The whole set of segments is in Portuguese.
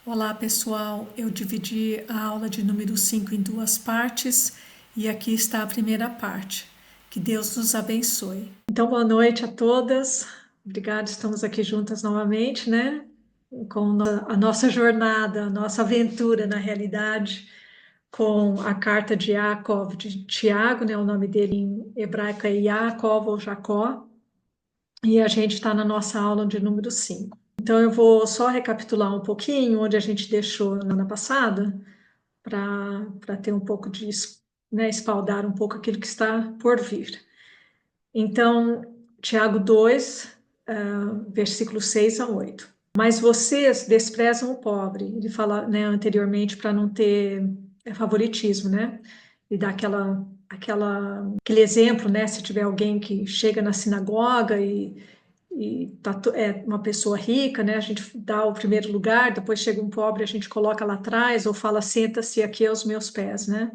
Olá pessoal, eu dividi a aula de número 5 em duas partes e aqui está a primeira parte. Que Deus nos abençoe. Então, boa noite a todas. Obrigada, estamos aqui juntas novamente, né? Com a nossa jornada, a nossa aventura na realidade, com a carta de Yaakov de Tiago, né? O nome dele em hebraico é Yaakov ou Jacó, e a gente está na nossa aula de número 5. Então, eu vou só recapitular um pouquinho onde a gente deixou na semana passada, para ter um pouco de, né, espaldar um pouco aquilo que está por vir. Então, Tiago 2, versículos 6 a 8. Mas vocês desprezam o pobre. Ele fala, né, anteriormente para não ter favoritismo, né? E dar aquele exemplo, né? Se tiver alguém que chega na sinagoga e tá, é uma pessoa rica, né? A gente dá o primeiro lugar, depois chega um pobre, a gente coloca lá atrás, ou fala, senta-se aqui aos meus pés, né?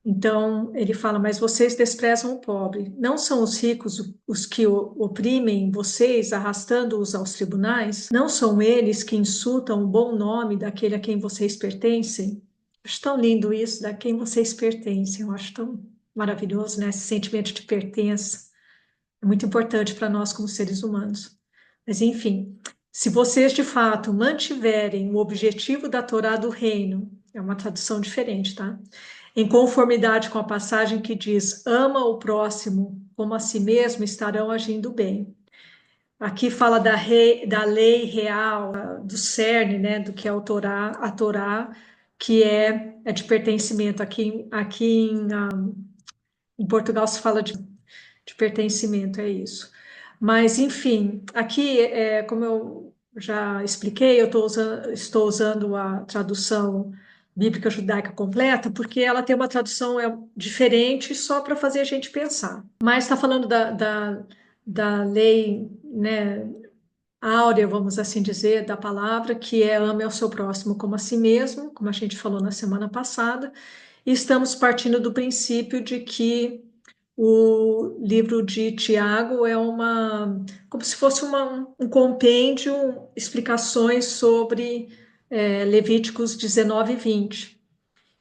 Então, ele fala, mas vocês desprezam o pobre. Não são os ricos os que oprimem vocês, arrastando-os aos tribunais? Não são eles que insultam o bom nome daquele a quem vocês pertencem? Acho tão lindo isso, da quem vocês pertencem. Eu acho tão maravilhoso, né? Esse sentimento de pertença. É muito importante para nós como seres humanos. Mas, enfim, se vocês de fato mantiverem o objetivo da Torá do reino, é uma tradução diferente, tá? Em conformidade com a passagem que diz: ama o próximo como a si mesmo, estarão agindo bem. Aqui fala da lei real, do cerne, né, do que é a Torá, que é de pertencimento. Em Portugal se fala de pertencimento, é isso. Mas, enfim, aqui, como eu já expliquei, estou usando a tradução bíblica judaica completa, porque ela tem uma tradução diferente só para fazer a gente pensar. Mas está falando da lei, né, áurea, vamos assim dizer, da palavra, que é ame ao seu próximo como a si mesmo, como a gente falou na semana passada, e estamos partindo do princípio de que o livro de Tiago é como se fosse um compêndio, explicações sobre Levíticos 19 e 20.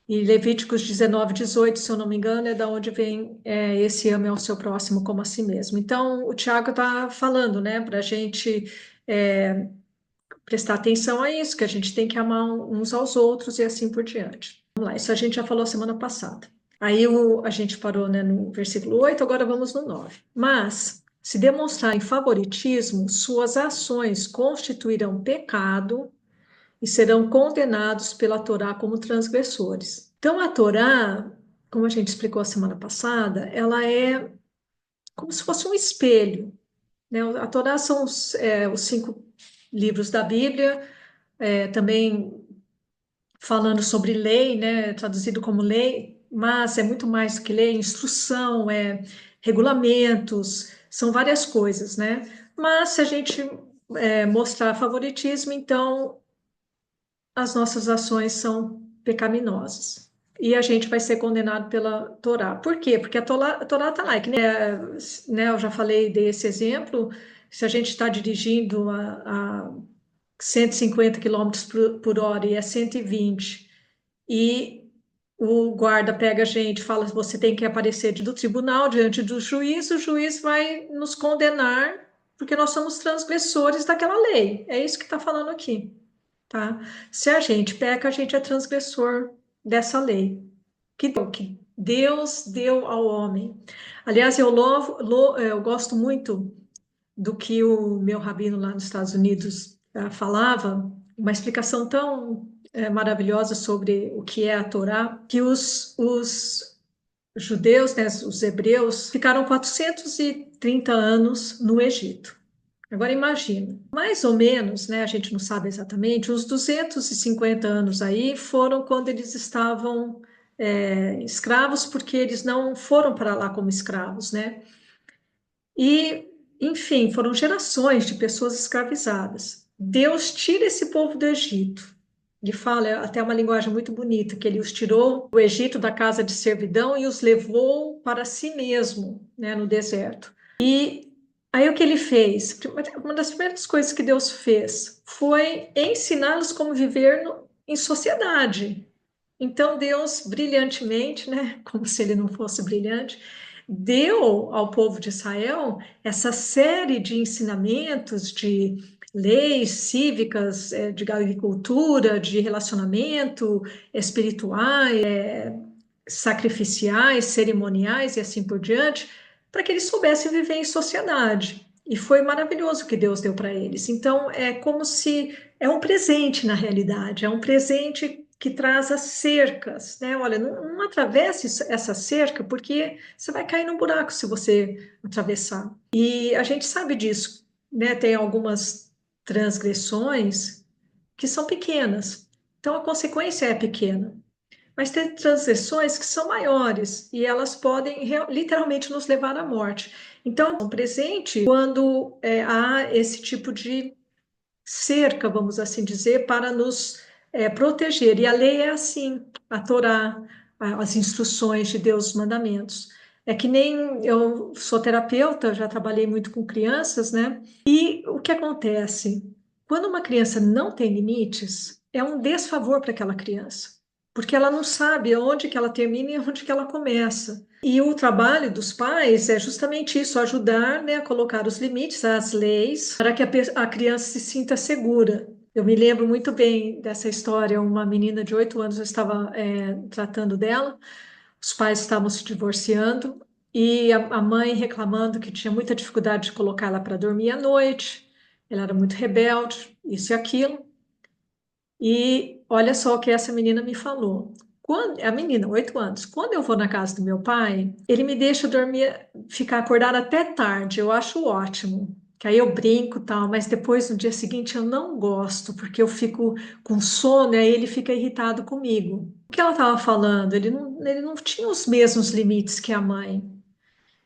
E Levíticos 19, 18, se eu não me engano, é da onde vem esse ame ao seu próximo como a si mesmo. Então, o Tiago está falando, né, para a gente é, prestar atenção a isso, que a gente tem que amar uns aos outros e assim por diante. Vamos lá, isso a gente já falou semana passada. Aí a gente parou, né, no versículo 8, agora vamos no 9. Mas, se demonstrarem favoritismo, suas ações constituirão pecado e serão condenados pela Torá como transgressores. Então, a Torá, como a gente explicou a semana passada, ela é como se fosse um espelho, né? A Torá são os 5 livros da Bíblia, também falando sobre lei, né, traduzido como lei, mas é muito mais do que lei, instrução, regulamentos, são várias coisas, né? Mas se a gente mostrar favoritismo, então as nossas ações são pecaminosas. E a gente vai ser condenado pela Torá. Por quê? Porque a Torá está lá. Né, eu já falei desse exemplo. Se a gente está dirigindo a 150 quilômetros por hora e é 120, e o guarda pega a gente, fala que você tem que aparecer do tribunal diante do juiz, o juiz vai nos condenar porque nós somos transgressores daquela lei. É isso que está falando aqui, tá? Se a gente peca, a gente é transgressor dessa lei que Deus deu ao homem. Aliás, eu gosto muito do que o meu rabino lá nos Estados Unidos falava, uma explicação tão maravilhosa sobre o que é a Torá, que os judeus, né, os hebreus, ficaram 430 anos no Egito. Agora imagina, mais ou menos, né, a gente não sabe exatamente, uns 250 anos aí foram quando eles estavam escravos, porque eles não foram para lá como escravos, né? E, enfim, foram gerações de pessoas escravizadas. Deus tira esse povo do Egito. Ele fala até uma linguagem muito bonita, que ele os tirou do Egito, da casa de servidão, e os levou para si mesmo, né, no deserto. E Aí o que ele fez? Uma das primeiras coisas que Deus fez foi ensiná-los como viver em sociedade. Então Deus brilhantemente, né, como se ele não fosse brilhante, deu ao povo de Israel essa série de ensinamentos, de leis cívicas, de agricultura, de relacionamento, espirituais, sacrificiais, cerimoniais e assim por diante, para que eles soubessem viver em sociedade. E foi maravilhoso o que Deus deu para eles. Então, é como se é um presente na realidade, é um presente que traz as cercas, né? Olha, não atravesse essa cerca, porque você vai cair no buraco se você atravessar. E a gente sabe disso, né? Tem algumas transgressões que são pequenas, então a consequência é pequena. Mas tem transições que são maiores e elas podem literalmente nos levar à morte. Então, é um presente quando há esse tipo de cerca, vamos assim dizer, para nos proteger. E a lei é assim, a Torá, as instruções de Deus, os mandamentos. É que nem eu sou terapeuta, já trabalhei muito com crianças, né? E o que acontece? Quando uma criança não tem limites, é um desfavor para aquela criança, porque ela não sabe onde que ela termina e onde que ela começa. E o trabalho dos pais é justamente isso, ajudar, né, a colocar os limites, as leis, para que a criança se sinta segura. Eu me lembro muito bem dessa história, uma menina de 8 anos, eu estava tratando dela, os pais estavam se divorciando, e a mãe reclamando que tinha muita dificuldade de colocar ela para dormir à noite, ela era muito rebelde, isso e aquilo. E olha só o que essa menina me falou. A menina, 8 anos, quando eu vou na casa do meu pai, ele me deixa dormir, ficar acordada até tarde. Eu acho ótimo. Que aí eu brinco e tal, mas depois no dia seguinte eu não gosto, porque eu fico com sono e aí ele fica irritado comigo. O que ela estava falando? Ele não tinha os mesmos limites que a mãe.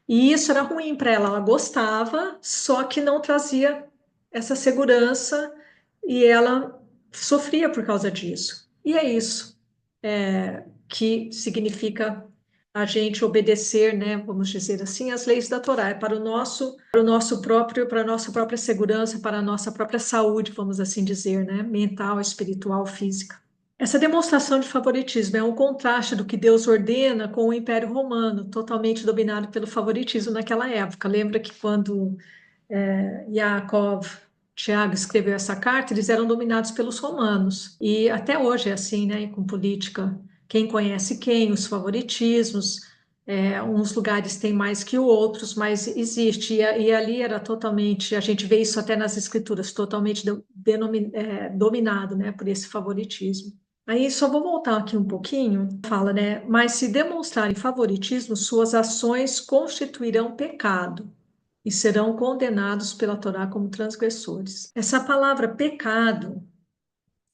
E isso era ruim para ela. Ela gostava, só que não trazia essa segurança e ela sofria por causa disso. E é isso que significa a gente obedecer, né, vamos dizer assim, as leis da Torá, é para o nosso próprio, para a nossa própria segurança, para a nossa própria saúde, vamos assim dizer, né, mental, espiritual, física. Essa demonstração de favoritismo é um contraste do que Deus ordena com o Império Romano, totalmente dominado pelo favoritismo naquela época. Lembra que quando Yaakov, Tiago escreveu essa carta, eles eram dominados pelos romanos. E até hoje é assim, né? Com política, quem conhece quem, os favoritismos, uns lugares têm mais que outros, mas existe. E ali era totalmente, a gente vê isso até nas escrituras, totalmente dominado, né? Por esse favoritismo. Aí só vou voltar aqui um pouquinho, fala, né? Mas se demonstrarem favoritismo, suas ações constituirão pecado e serão condenados pela Torá como transgressores. Essa palavra pecado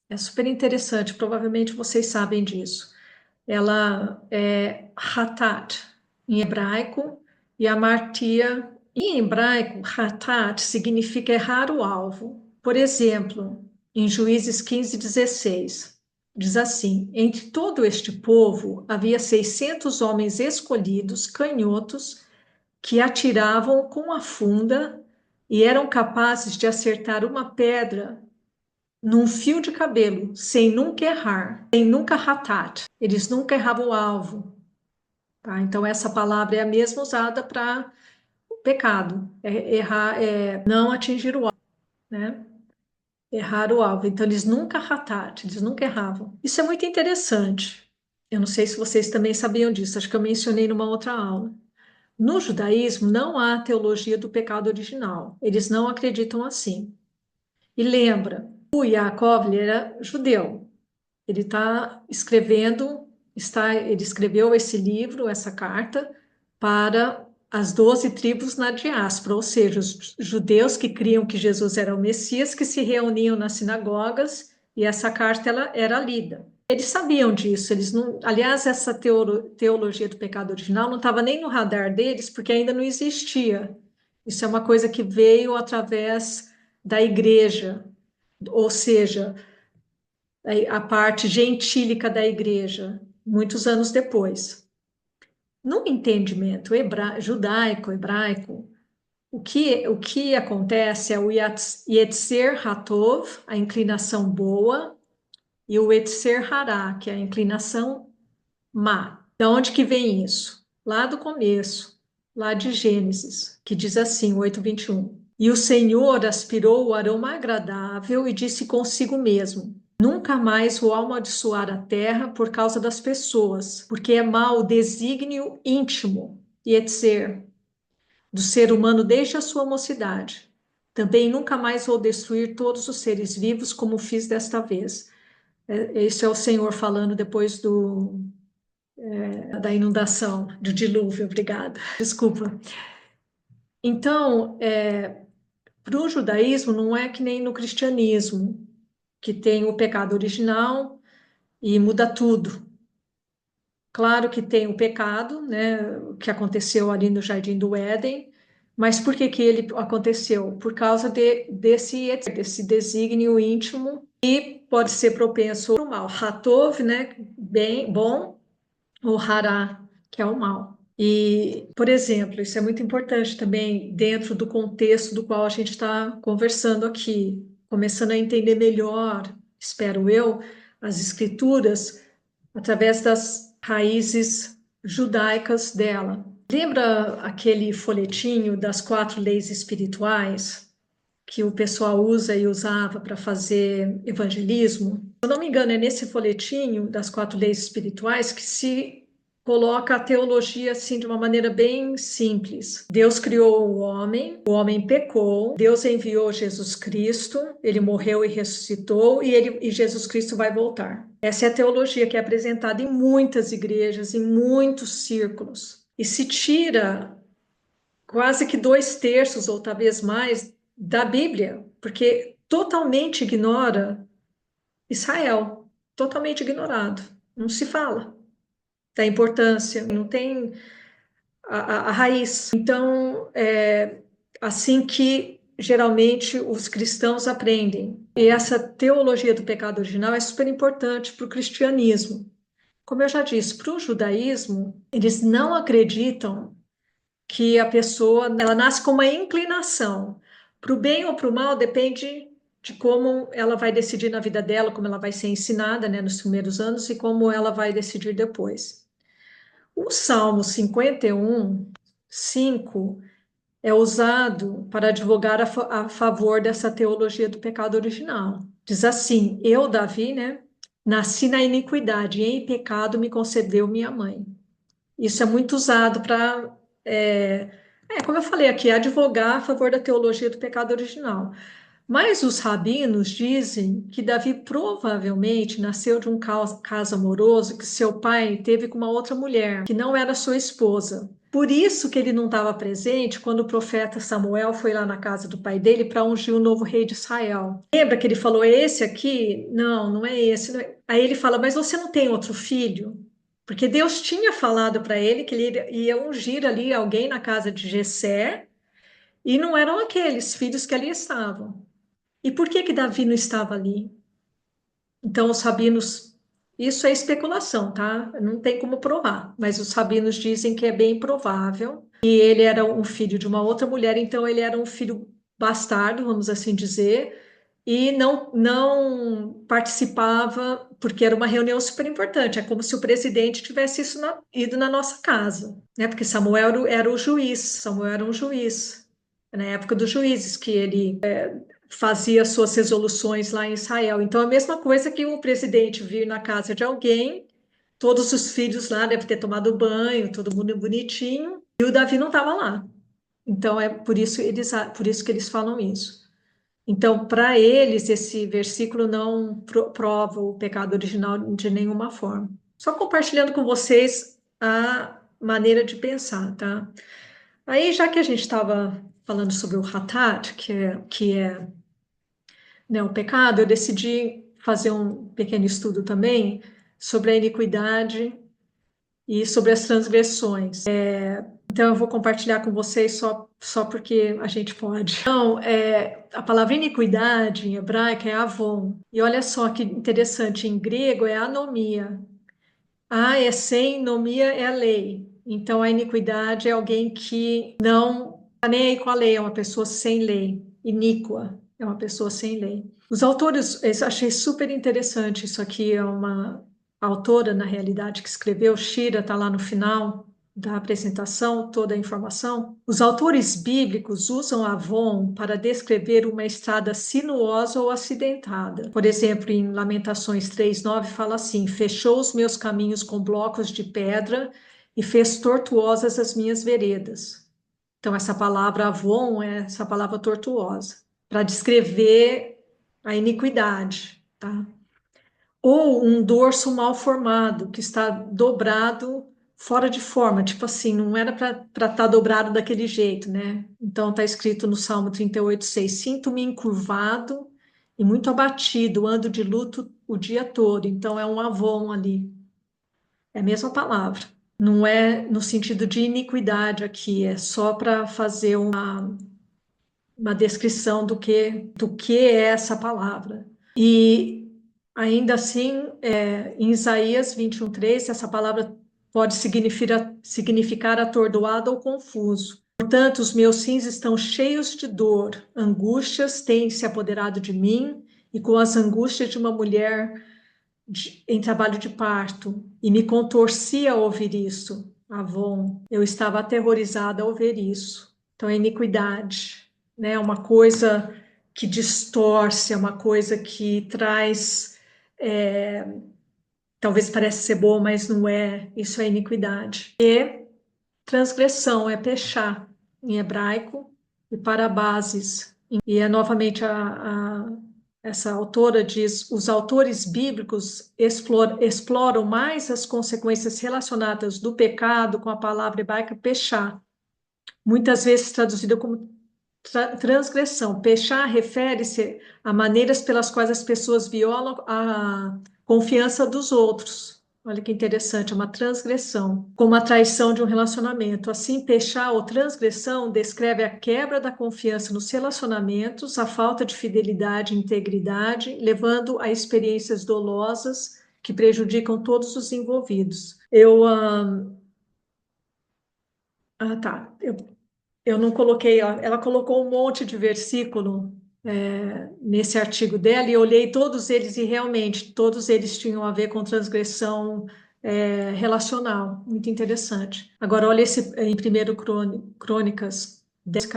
é super interessante, provavelmente vocês sabem disso. Ela é hatat em hebraico e amartia. Em hebraico, hatat significa errar o alvo. Por exemplo, em Juízes 15:16, diz assim: entre todo este povo havia 600 homens escolhidos, canhotos, que atiravam com a funda e eram capazes de acertar uma pedra num fio de cabelo, sem nunca errar, sem nunca ratat. Eles nunca erravam o alvo. Tá? Então, essa palavra é a mesma usada para pecado, errar, não atingir o alvo, né? Errar o alvo. Então, eles nunca ratat, eles nunca erravam. Isso é muito interessante. Eu não sei se vocês também sabiam disso, acho que eu mencionei numa outra aula. No judaísmo, não há teologia do pecado original. Eles não acreditam assim. E lembra, o Yaakov ele era judeu. Ele está escrevendo, ele escreveu esse livro, essa carta, para as 12 tribos na diáspora, ou seja, os judeus que criam que Jesus era o Messias, que se reuniam nas sinagogas e essa carta ela era lida. Eles sabiam disso, eles não, aliás, essa teologia do pecado original não estava nem no radar deles, porque ainda não existia. Isso é uma coisa que veio através da igreja, ou seja, a parte gentílica da igreja, muitos anos depois. No entendimento judaico, hebraico, O que acontece é o Yetzer Hatov, a inclinação boa, e o Yetzer Hará, que é a inclinação má. De onde que vem isso? Lá do começo, lá de Gênesis, que diz assim, 8:21. E o Senhor aspirou o aroma agradável e disse consigo mesmo: Nunca mais vou amaldiçoar a terra por causa das pessoas, porque é mau o desígnio íntimo, Yetzer, do ser humano desde a sua mocidade. Também nunca mais vou destruir todos os seres vivos como fiz desta vez. Esse é o Senhor falando depois da inundação, do dilúvio, obrigada, desculpa. Então, para o judaísmo, não é que nem no cristianismo, que tem o pecado original e muda tudo. Claro que tem o pecado, né, que aconteceu ali no Jardim do Éden, mas por que que ele aconteceu? Por causa desse desígnio íntimo e pode ser propenso ao mal. Hatov, né, bem, bom, ou Hará, que é o mal. E, por exemplo, isso é muito importante também dentro do contexto do qual a gente está conversando aqui, começando a entender melhor, espero eu, as escrituras através das raízes judaicas dela. Lembra aquele folhetinho das 4 leis espirituais que o pessoal usa e usava para fazer evangelismo? Se eu não me engano, é nesse folhetinho das 4 leis espirituais que se coloca a teologia assim de uma maneira bem simples. Deus criou o homem pecou, Deus enviou Jesus Cristo, ele morreu e ressuscitou e Jesus Cristo vai voltar. Essa é a teologia que é apresentada em muitas igrejas, em muitos círculos. E se tira quase que 2/3 ou talvez mais da Bíblia, porque totalmente ignora Israel, totalmente ignorado. Não se fala da importância, não tem a raiz. Então, é assim que geralmente os cristãos aprendem. E essa teologia do pecado original é super importante para o cristianismo. Como eu já disse, para o judaísmo, eles não acreditam que a pessoa ela nasce com uma inclinação. Para o bem ou para o mal, depende de como ela vai decidir na vida dela, como ela vai ser ensinada, né, nos primeiros anos e como ela vai decidir depois. O Salmo 51, 5, é usado para advogar a favor dessa teologia do pecado original. Diz assim: Eu, Davi, né, nasci na iniquidade, e em pecado me concebeu minha mãe. Isso é muito usado para, como eu falei aqui, advogar a favor da teologia do pecado original. Mas os rabinos dizem que Davi provavelmente nasceu de um caso amoroso que seu pai teve com uma outra mulher, que não era sua esposa. Por isso que ele não estava presente quando o profeta Samuel foi lá na casa do pai dele para ungir o novo rei de Israel. Lembra que ele falou: "É esse aqui? Não, não é esse. Não é." Aí ele fala: "Mas você não tem outro filho?" Porque Deus tinha falado para ele que ele ia ungir ali alguém na casa de Jessé, e não eram aqueles filhos que ali estavam. E por que que Davi não estava ali? Então, os rabinos, isso é especulação, tá? Não tem como provar, mas os rabinos dizem que é bem provável. E ele era um filho de uma outra mulher, então ele era um filho bastardo, vamos assim dizer, e não participava, porque era uma reunião super importante. É como se o presidente tivesse ido na nossa casa, né? Porque Samuel era o juiz, Samuel era um juiz, na época dos juízes, que ele fazia suas resoluções lá em Israel. Então, a mesma coisa que o presidente vir na casa de alguém, todos os filhos lá devem ter tomado banho, todo mundo bonitinho, e o Davi não estava lá. Então, é por isso que eles falam isso. Então, para eles, esse versículo não prova o pecado original de nenhuma forma. Só compartilhando com vocês a maneira de pensar, tá? Aí, já que a gente estava falando sobre o Hatat, que é né, o pecado, eu decidi fazer um pequeno estudo também sobre a iniquidade e sobre as transgressões. Então, eu vou compartilhar com vocês só porque a gente pode. Então, a palavra iniquidade em hebraico é avon. E olha só que interessante, em grego é anomia. A é sem, nomia é a lei. Então, a iniquidade é alguém que não Tá nem aí com a lei, é uma pessoa sem lei. Iníqua é uma pessoa sem lei. Os autores, eu achei super interessante isso aqui, é uma autora, na realidade, que escreveu, Shira, está lá no final da apresentação, toda a informação. Os autores bíblicos usam Avon para descrever uma estrada sinuosa ou acidentada. Por exemplo, em Lamentações 3:9 fala assim: fechou os meus caminhos com blocos de pedra e fez tortuosas as minhas veredas. Então, essa palavra avon é essa palavra tortuosa, para descrever a iniquidade, tá? Ou um dorso mal formado, que está dobrado fora de forma, tipo assim, não era para estar dobrado daquele jeito, né? Então, está escrito no Salmo 38:6: sinto-me encurvado e muito abatido, ando de luto o dia todo. Então, é um avon ali, é a mesma palavra. Não é no sentido de iniquidade aqui, é só para fazer uma descrição do que é essa palavra. E ainda assim, em Isaías 21:3, essa palavra pode significar atordoado ou confuso. Portanto, os meus rins estão cheios de dor, angústias têm se apoderado de mim, e com as angústias de uma mulher em trabalho de parto, e me contorcia ao ouvir isso. Avon, eu estava aterrorizada ao ver isso. Então, é iniquidade, né? Uma coisa que distorce, é uma coisa que traz, talvez pareça ser boa, mas não é. Isso é iniquidade. E transgressão é pechá em hebraico e parabases. E é novamente essa autora diz: os autores bíblicos exploram mais as consequências relacionadas do pecado com a palavra hebraica pechá, muitas vezes traduzida como transgressão. Pechá refere-se a maneiras pelas quais as pessoas violam a confiança dos outros. Olha que interessante, é uma transgressão, como a traição de um relacionamento. Assim, pechá ou transgressão descreve a quebra da confiança nos relacionamentos, a falta de fidelidade e integridade, levando a experiências dolosas que prejudicam todos os envolvidos. Tá. Eu não coloquei, ela colocou um monte de versículo nesse artigo dela e eu olhei todos eles e realmente todos eles tinham a ver com transgressão relacional, muito interessante. Agora olha esse em 1 Crônicas 10,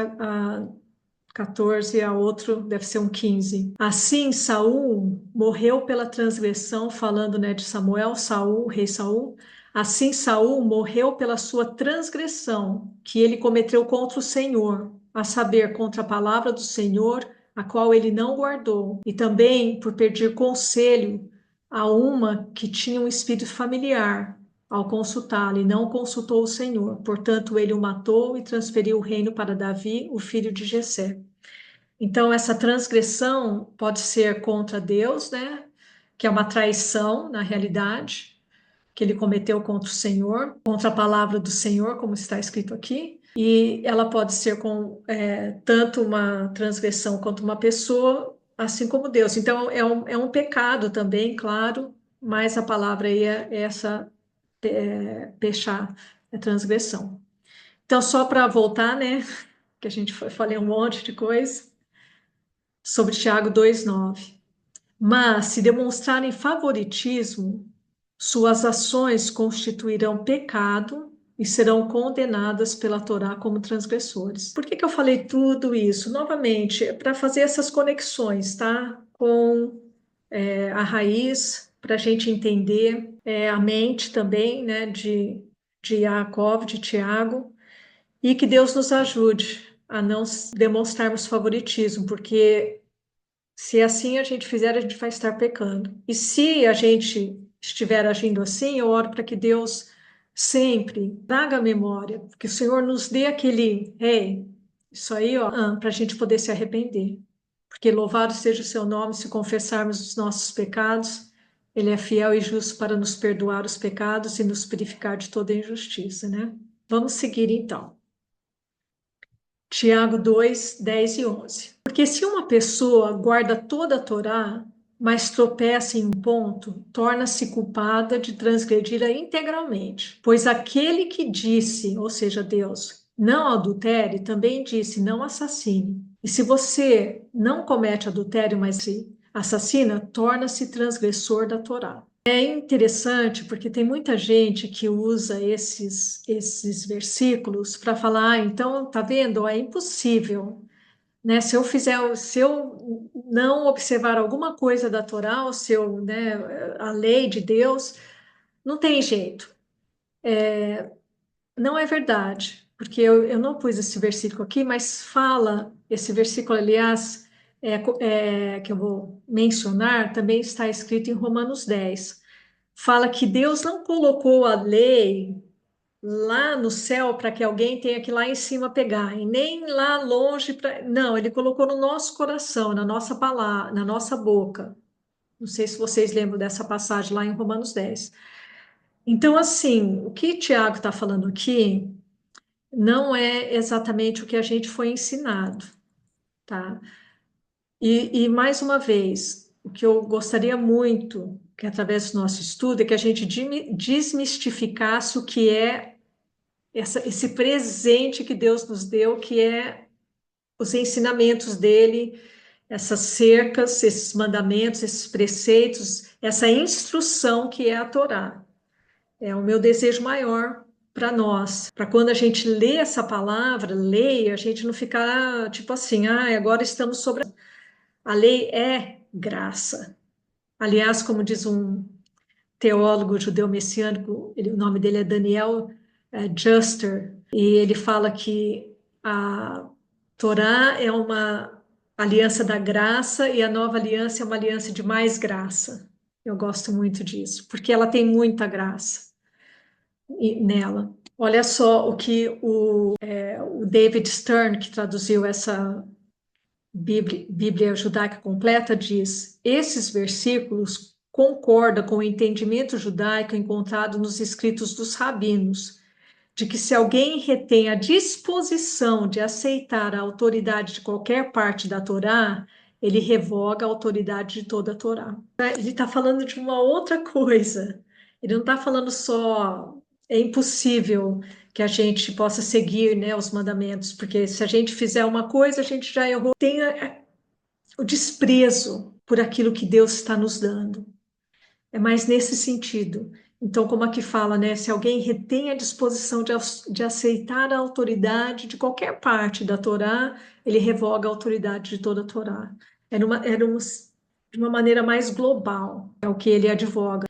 14, a outro deve ser um 15. Assim, Saul morreu pela transgressão, falando, né, de Samuel, Saul, rei Saul. Assim, Saul morreu pela sua transgressão que ele cometeu contra o Senhor, a saber, contra a palavra do Senhor, a qual ele não guardou, e também por pedir conselho a uma que tinha um espírito familiar ao consultá-lo, e não consultou o Senhor. Portanto, ele o matou e transferiu o reino para Davi, o filho de Jessé. Então, essa transgressão pode ser contra Deus, né? Que é uma traição, na realidade, que ele cometeu contra o Senhor, contra a palavra do Senhor, como está escrito aqui. E ela pode ser tanto uma transgressão quanto uma pessoa, assim como Deus. Então, é um pecado também, claro, mas a palavra aí é essa, pechar, é transgressão. Então, só para voltar, né? Que a gente falei um monte de coisa sobre Tiago 2:9. Mas, se demonstrarem favoritismo, suas ações constituirão pecado e serão condenadas pela Torá como transgressores. Por que eu falei tudo isso? Novamente, é para fazer essas conexões, tá? Com a raiz, para a gente entender a mente também, né? De Yaakov, de Tiago, e que Deus nos ajude a não demonstrarmos favoritismo, porque se assim a gente fizer, a gente vai estar pecando. E se a gente estiver agindo assim, eu oro para que Deus sempre traga a memória, que o Senhor nos dê aquele, isso aí, ó, para a gente poder se arrepender. Porque louvado seja o seu nome, se confessarmos os nossos pecados, Ele é fiel e justo para nos perdoar os pecados e nos purificar de toda injustiça, né? Vamos seguir então. Tiago 2:10 e 11. Porque se uma pessoa guarda toda a Torá, mas tropeça em um ponto, torna-se culpada de transgredir-a integralmente. Pois aquele que disse, ou seja, Deus, Não adultere também disse: não assassine. E se você não comete adultério, mas se assassina, torna-se transgressor da Torá. É interessante porque tem muita gente que usa esses versículos para falar, então, tá vendo? É impossível, né? Se eu não observar alguma coisa da Torá, ou se eu, né, a lei de Deus, não tem jeito. Não é verdade, porque eu não pus esse versículo aqui, mas fala, esse versículo, aliás, que eu vou mencionar, também está escrito em Romanos 10. Fala que Deus não colocou a lei lá no céu para que alguém tenha que ir lá em cima pegar, e nem lá longe para. Não, ele colocou no nosso coração, na nossa palavra, na nossa boca. Não sei se vocês lembram dessa passagem lá em Romanos 10. Então, assim, o que Tiago está falando aqui não é exatamente o que a gente foi ensinado, tá? E mais uma vez, o que eu gostaria muito, que através do nosso estudo, é que a gente desmistificasse o que é esse presente que Deus nos deu, que é os ensinamentos dele, essas cercas, esses mandamentos, esses preceitos, essa instrução que é a Torá. É o meu desejo maior para nós, para quando a gente lê essa palavra, leia, a gente não ficar tipo assim, ah, agora estamos sobre. A lei é graça. Aliás, como diz um teólogo judeu messiânico, o nome dele é Daniel Juster, e ele fala que a Torá é uma aliança da graça e a nova aliança é uma aliança de mais graça. Eu gosto muito disso, porque ela tem muita graça nela. Olha só o que o David Stern, que traduziu essa Bíblia Judaica Completa, diz: esses versículos concordam com o entendimento judaico encontrado nos escritos dos rabinos, de que se alguém retém a disposição de aceitar a autoridade de qualquer parte da Torá, ele revoga a autoridade de toda a Torá. Ele está falando de uma outra coisa. Ele não está falando só é impossível que a gente possa seguir, né, os mandamentos, porque se a gente fizer uma coisa, a gente já errou. Tem o desprezo por aquilo que Deus está nos dando. É mais nesse sentido. Então, como aqui fala, né? Se alguém retém a disposição de aceitar a autoridade de qualquer parte da Torá, ele revoga a autoridade de toda a Torá. De uma maneira mais global, é o que ele advoga.